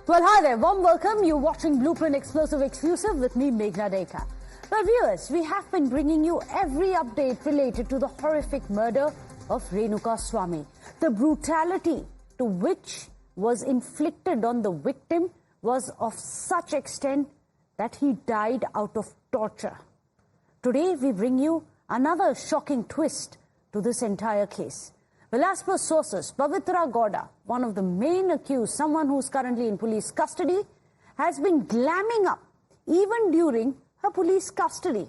Well, hi there. Warm welcome. You're watching Blueprint Explosive Exclusive with me, Meghna Deka. Well, viewers, we have been bringing you every update related to the horrific murder of Renuka Swamy. The brutality to which was inflicted on the victim was of such extent that he died out of torture. Today, we bring you another shocking twist to this entire case. Well, as per sources, Pavithra Gowda, one of the main accused, someone who's currently in police custody, has been glamming up even during her police custody.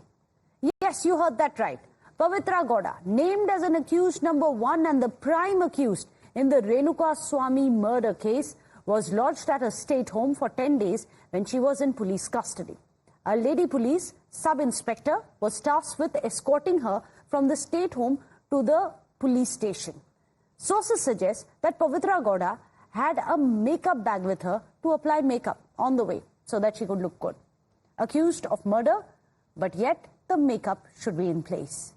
Yes, you heard that right. Pavithra Gowda, named as an accused number 1 and the prime accused in the Renuka Swamy murder case, was lodged at her state home for 10 days when she was in police custody. A lady police sub-inspector was tasked with escorting her from the state home to the police station. Sources suggest that Pavithra Gowda had a makeup bag with her to apply makeup on the way so that she could look good. Accused of murder, but yet the makeup should be in place.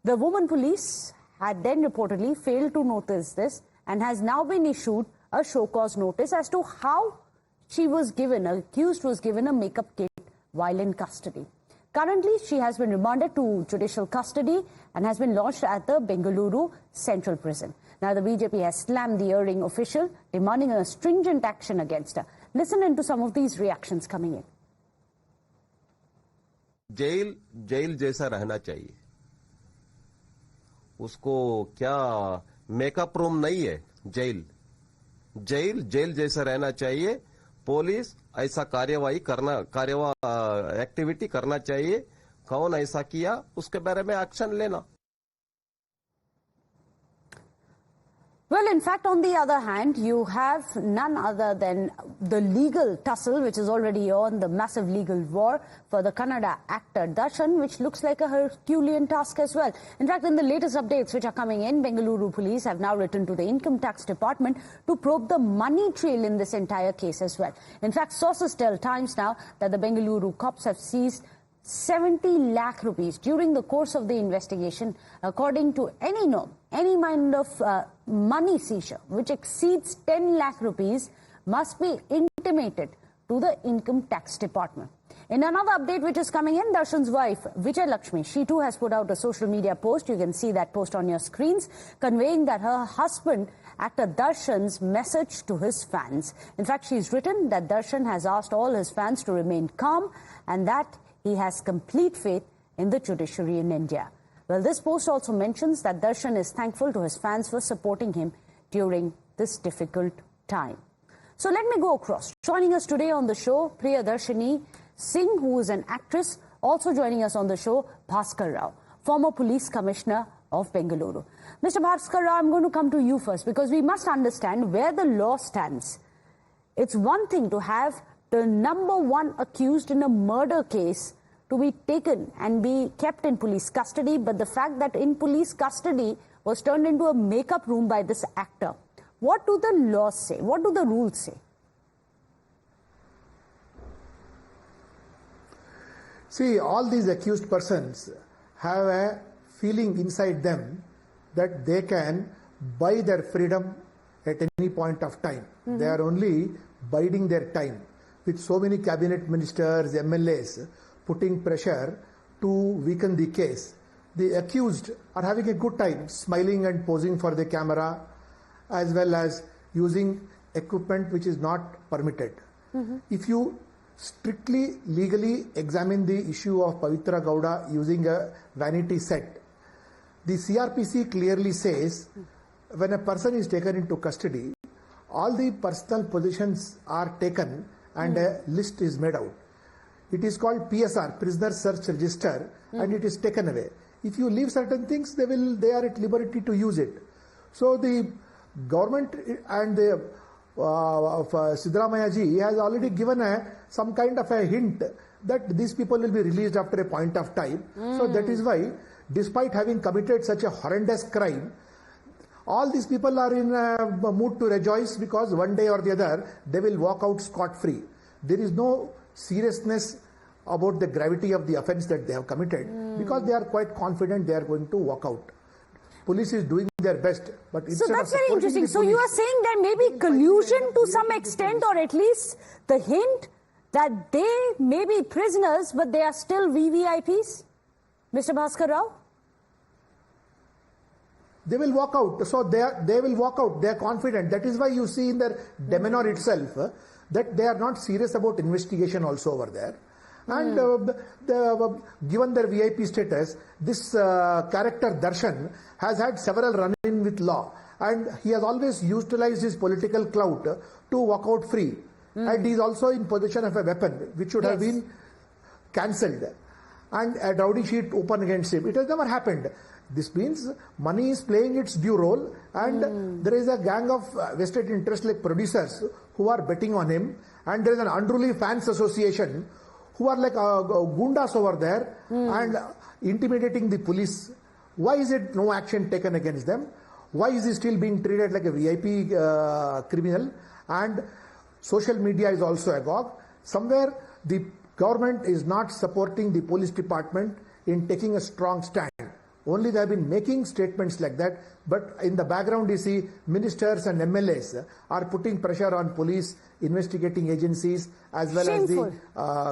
The woman police had then reportedly failed to notice this and has now been issued a show cause notice as to how she was given, accused was given a makeup kit while in custody. Currently, she has been remanded to judicial custody and has been lodged at the Bengaluru Central Prison. Now, the BJP has slammed the erring official, demanding a stringent action against her. Listen into some of these reactions coming in. Jail जैसा रहना चाहिए. उसको क्या makeup room नहीं है. Jail जैसा रहना चाहिए. पुलिस ऐसा एक्टिविटी करना चाहिए. कौन ऐसा किया उसके बारे में एक्शन लेना. Well, in fact, on the other hand, you have none other than the legal tussle, which is already on, the massive legal war for the Kannada actor Darshan, which looks like a Herculean task as well. In fact, in the latest updates which are coming in, Bengaluru police have now written to the income tax department to probe the money trail in this entire case as well. In fact, sources tell Times now that the Bengaluru cops have seized 70 lakh rupees during the course of the investigation. According to any norm, any kind of money seizure which exceeds 10 lakh rupees must be intimated to the income tax department. In another update which is coming in, Darshan's wife, Vijay Lakshmi, she too has put out a social media post. You can see that post on your screens, conveying that her husband, actor Darshan's message to his fans. In fact, she's written that Darshan has asked all his fans to remain calm and that he has complete faith in the judiciary in India. Well, this post also mentions that Darshan is thankful to his fans for supporting him during this difficult time. So let me go across. Joining us today on the show, Priyadarshini Singh, who is an actress. Also joining us on the show, Bhaskar Rao, former police commissioner of Bengaluru. Mr. Bhaskar Rao, I'm going to come to you first because we must understand where the law stands. It's one thing to have the number 1 accused in a murder case to be taken and be kept in police custody, but the fact that in police custody was turned into a makeup room by this actor. What do the laws say? What do the rules say? See, all these accused persons have a feeling inside them that they can buy their freedom at any point of time. They are only biding their time. With so many cabinet ministers, MLAs putting pressure to weaken the case, the accused are having a good time, smiling and posing for the camera, as well as using equipment which is not permitted. If you strictly legally examine the issue of Pavithra Gowda using a vanity set, the CRPC clearly says when a person is taken into custody, all the personal possessions are taken and a list is made out. It is called PSR, Prisoner Search Register, and it is taken away. If you leave certain things, they are at liberty to use it. So the government and the Siddaramaiah ji has already given some kind of a hint that these people will be released after a point of time. So that is why, despite having committed such a horrendous crime, all these people are in a mood to rejoice because one day or the other they will walk out scot-free. There is no seriousness about the gravity of the offence that they have committed because they are quite confident they are going to walk out. police is doing their best. But So instead that's of very supporting interesting. the So you police, are saying there may be collusion to some extent, or at least the hint that they may be prisoners, but they are still VVIPs? Mr. Bhaskar Rao? they will walk out. So they will walk out. They are confident. That is why you see in their demeanor itself that they are not serious about investigation also over there. And given their VIP status, this character Darshan has had several run-in with law, and he has always utilized his political clout to walk out free. And he is also in possession of a weapon which should have been cancelled, and a rowdy sheet open against him. It has never happened. This means money is playing its due role, and there is a gang of vested interest like producers who are betting on him, and there is an unruly fans association who are like gundas over there and intimidating the police. Why is it no action taken against them? Why is he still being treated like a VIP criminal? And social media is also agog. Somewhere the government is not supporting the police department in taking a strong stand. Only they have been making statements like that, but in the background you see ministers and MLAs are putting pressure on police, investigating agencies as well as the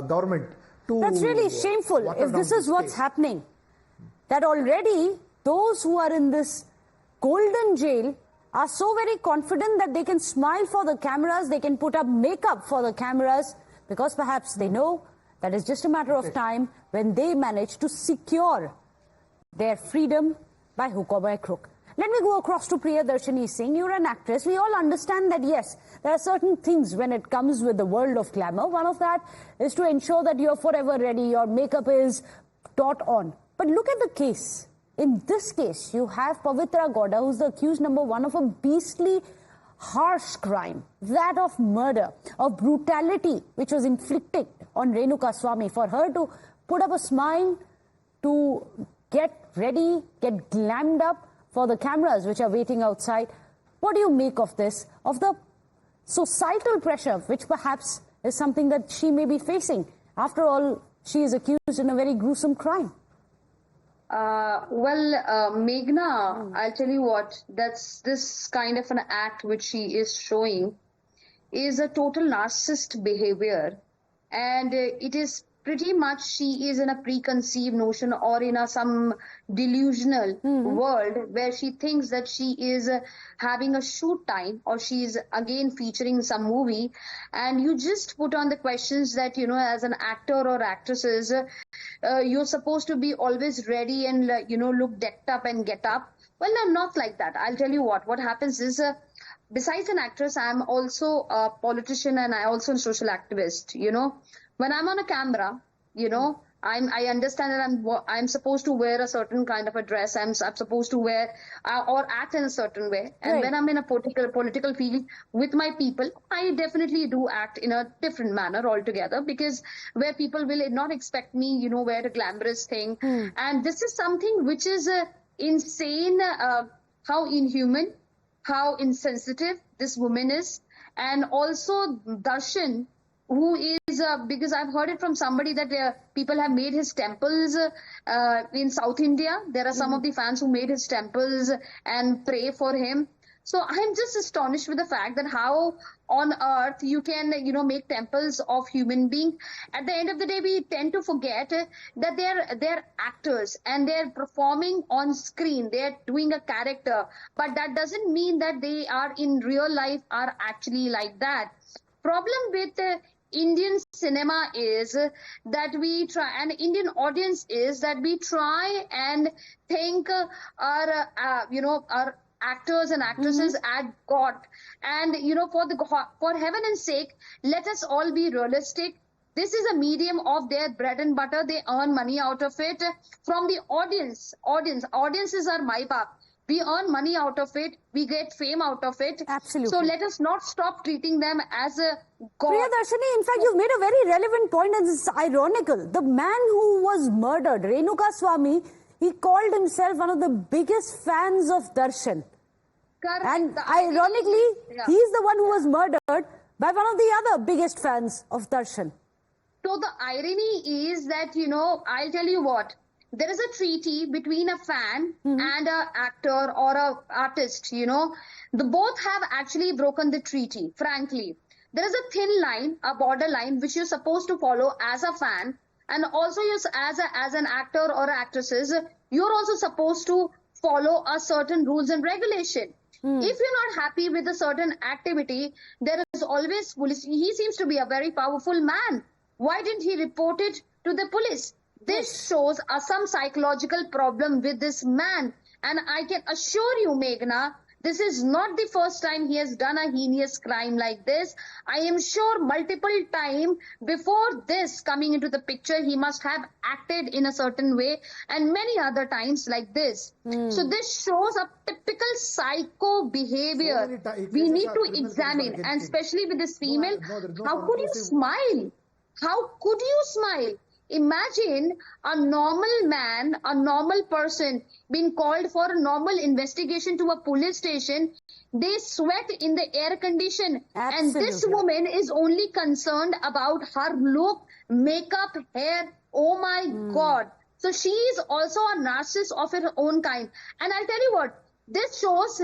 government to... That's really shameful if this is what's happening. That already those who are in this golden jail are so very confident that they can smile for the cameras, they can put up makeup for the cameras, because perhaps they know that it's just a matter of time when they manage to secure their freedom by hook or by crook. Let me go across to Priyadarshini Singh. You're an actress. We all understand that, yes, there are certain things when it comes with the world of glamour. One of that is to ensure that you're forever ready, your makeup is taut on. But look at the case. In this case, you have Pavithra Gowda, who's the accused number one of a beastly, harsh crime, that of murder, of brutality, which was inflicted on Renukaswamy. For her to put up a smile, to get ready, get glammed up for the cameras which are waiting outside. What do you make of this, of the societal pressure, which perhaps is something that she may be facing? After all, she is accused in a very gruesome crime. Meghna, I'll tell you what, that's this kind of an act which she is showing is a total narcissist behavior, and it is pretty much she is in a preconceived notion or in some delusional world where she thinks that she is having a shoot time, or she is again featuring some movie, and you just put on the questions that, you know, as an actor or actresses, you're supposed to be always ready and, you know, look decked up and get up. Well, no, not like that. I'll tell you what happens is, besides an actress, I'm also a politician and I also a social activist, you know. When I'm on a camera, you know, I understand that I'm supposed to wear a certain kind of a dress. I'm supposed to wear or act in a certain way. And when I'm in a political field with my people, I definitely do act in a different manner altogether, because where people will not expect me, you know, wear a glamorous thing. And this is something which is insane, how inhuman, how insensitive this woman is. And also Darshan, who is, because I've heard it from somebody that people have made his temples in South India. There are some of the fans who made his temples and pray for him. So I'm just astonished with the fact that how on earth you can, you know, make temples of human beings. At the end of the day, we tend to forget that they're actors and they're performing on screen. They're doing a character, but that doesn't mean that they are in real life are actually like that. Problem with Indian cinema is that we try, and Indian audience is that we try and think our actors and actresses at God, and you know, for heaven's sake, let us all be realistic. This is a medium of their bread and butter. They earn money out of it from the audience. Audiences are my baap. We earn money out of it. We get fame out of it. Absolutely. So let us not stop treating them as a god. Priyadarshini, in fact, you've made a very relevant point, and it's ironical. The man who was murdered, Renukaswamy, he called himself one of the biggest fans of Darshan. Correct. And ironically, he's the one who was murdered by one of the other biggest fans of Darshan. So the irony is that, you know, I'll tell you what, there is a treaty between a fan and a actor or a artist, the both have actually broken the treaty, frankly. There is a thin line, a border line, which you're supposed to follow as a fan, and also as an actor or actresses, you're also supposed to follow a certain rules and regulation. If you're not happy with a certain activity, there is always police. He seems to be a very powerful man. Why didn't he report it to the police? This shows some psychological problem with this man. And I can assure you, Meghna, this is not the first time he has done a heinous crime like this. I am sure multiple times before this coming into the picture, he must have acted in a certain way, and many other times like this. So this shows a typical psycho behavior. We need to examine, and especially with this female, how could you smile? How could you smile? Imagine a normal man, a normal person being called for a normal investigation to a police station. They sweat in the air condition. And this woman is only concerned about her look, makeup, hair. Oh my God. So she is also a narcissist of her own kind. And I'll tell you what, this shows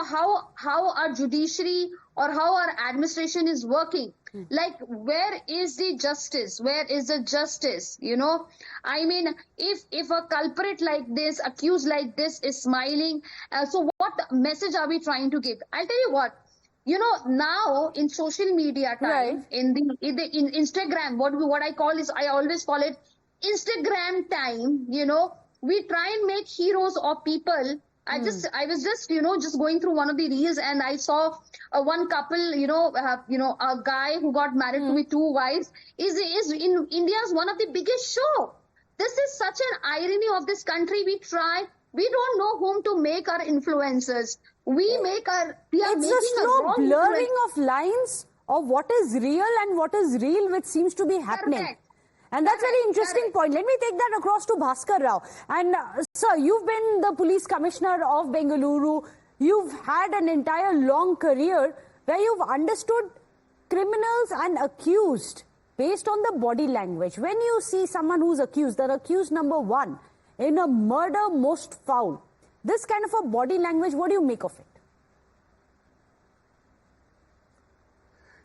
how our judiciary or how our administration is working. Like, where is the justice? Where is the justice? I mean, if a culprit like this, accused like this is smiling, so what message are we trying to give? I'll tell you what, now in social media time, in Instagram, what I call is, I always call it Instagram time, we try and make heroes of people. I was just going through one of the reels, and I saw one couple, a guy who got married with two wives is in India's one of the biggest show. This is such an irony of this country. We don't know whom to make our influencers. It's a slow blurring of lines of what is real and what is real, which seems to be happening. Correct. And that's a very interesting point. Let me take that across to Bhaskar Rao. And sir, you've been the police commissioner of Bengaluru. You've had an entire long career where you've understood criminals and accused based on the body language. When you see someone who's accused, they're accused number one in a murder most foul. This kind of a body language, what do you make of it?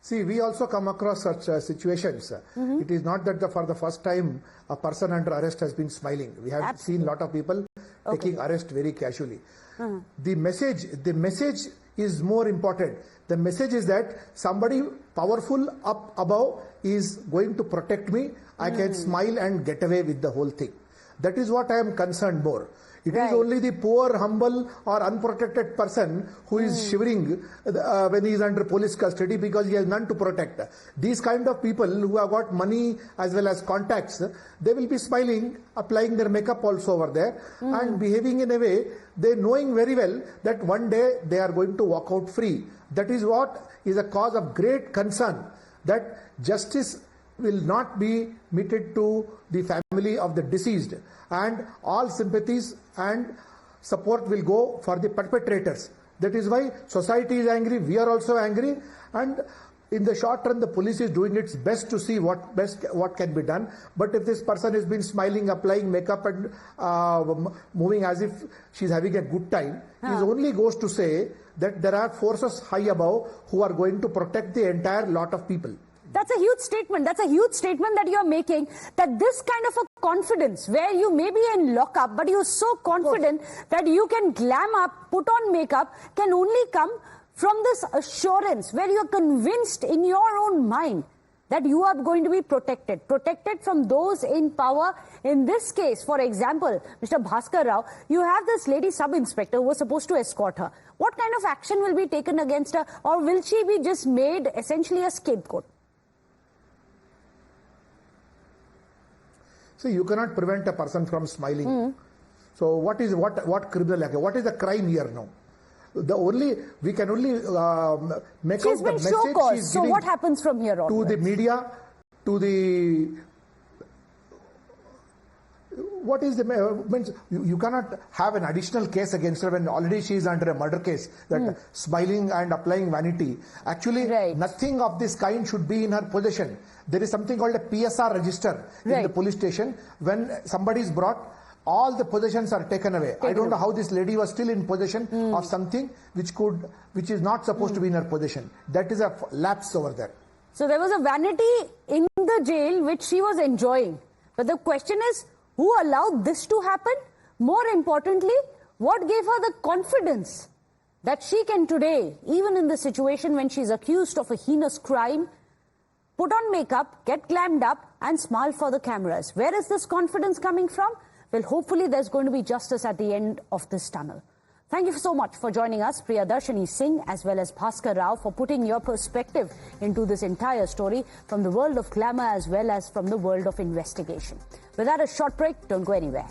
See, we also come across such situations. It is not that for the first time a person under arrest has been smiling. We have seen a lot of people taking arrest very casually. The message is more important. The message is that somebody powerful up above is going to protect me. I can smile and get away with the whole thing. That is what I am concerned more. It is only the poor, humble or unprotected person who is shivering when he is under police custody because he has none to protect. These kind of people who have got money as well as contacts, they will be smiling, applying their makeup also over there and behaving in a way, they knowing very well that one day they are going to walk out free. That is what is a cause of great concern, that justice will not be meted to the family of the deceased, and all sympathies and support will go for the perpetrators. That is why society is angry, we are also angry, and in the short run the police is doing its best to see what can be done. But if this person has been smiling, applying makeup and moving as if she's having a good time, it only goes to say that there are forces high above who are going to protect the entire lot of people. That's a huge statement. That's a huge statement that you're making, that this kind of a confidence where you may be in lockup, but you're so confident that you can glam up, put on makeup, can only come from this assurance where you're convinced in your own mind that you are going to be protected from those in power. In this case, for example, Mr. Bhaskar Rao, you have this lady sub-inspector who was supposed to escort her. What kind of action will be taken against her, or will she be just made essentially a scapegoat? See, you cannot prevent a person from smiling. So what criminal? What is the crime here now? We can only make out the message she's giving. So what happens from here on? To the media, to the what is the means? You cannot have an additional case against her when already she is under a murder case. That smiling and applying vanity. Actually, nothing of this kind should be in her possession. There is something called a PSR register in the police station. When somebody is brought, all the possessions are taken away. I don't know how this lady was still in possession of something which is not supposed to be in her possession. That is a lapse over there. So there was a vanity in the jail which she was enjoying. But the question is, who allowed this to happen? More importantly, what gave her the confidence that she can today, even in the situation when she's accused of a heinous crime, put on makeup, get glammed up and smile for the cameras? Where is this confidence coming from? Well, hopefully there's going to be justice at the end of this tunnel. Thank you so much for joining us, Priyadarshini Singh, as well as Bhaskar Rao, for putting your perspective into this entire story from the world of glamour as well as from the world of investigation. Without a short break, don't go anywhere.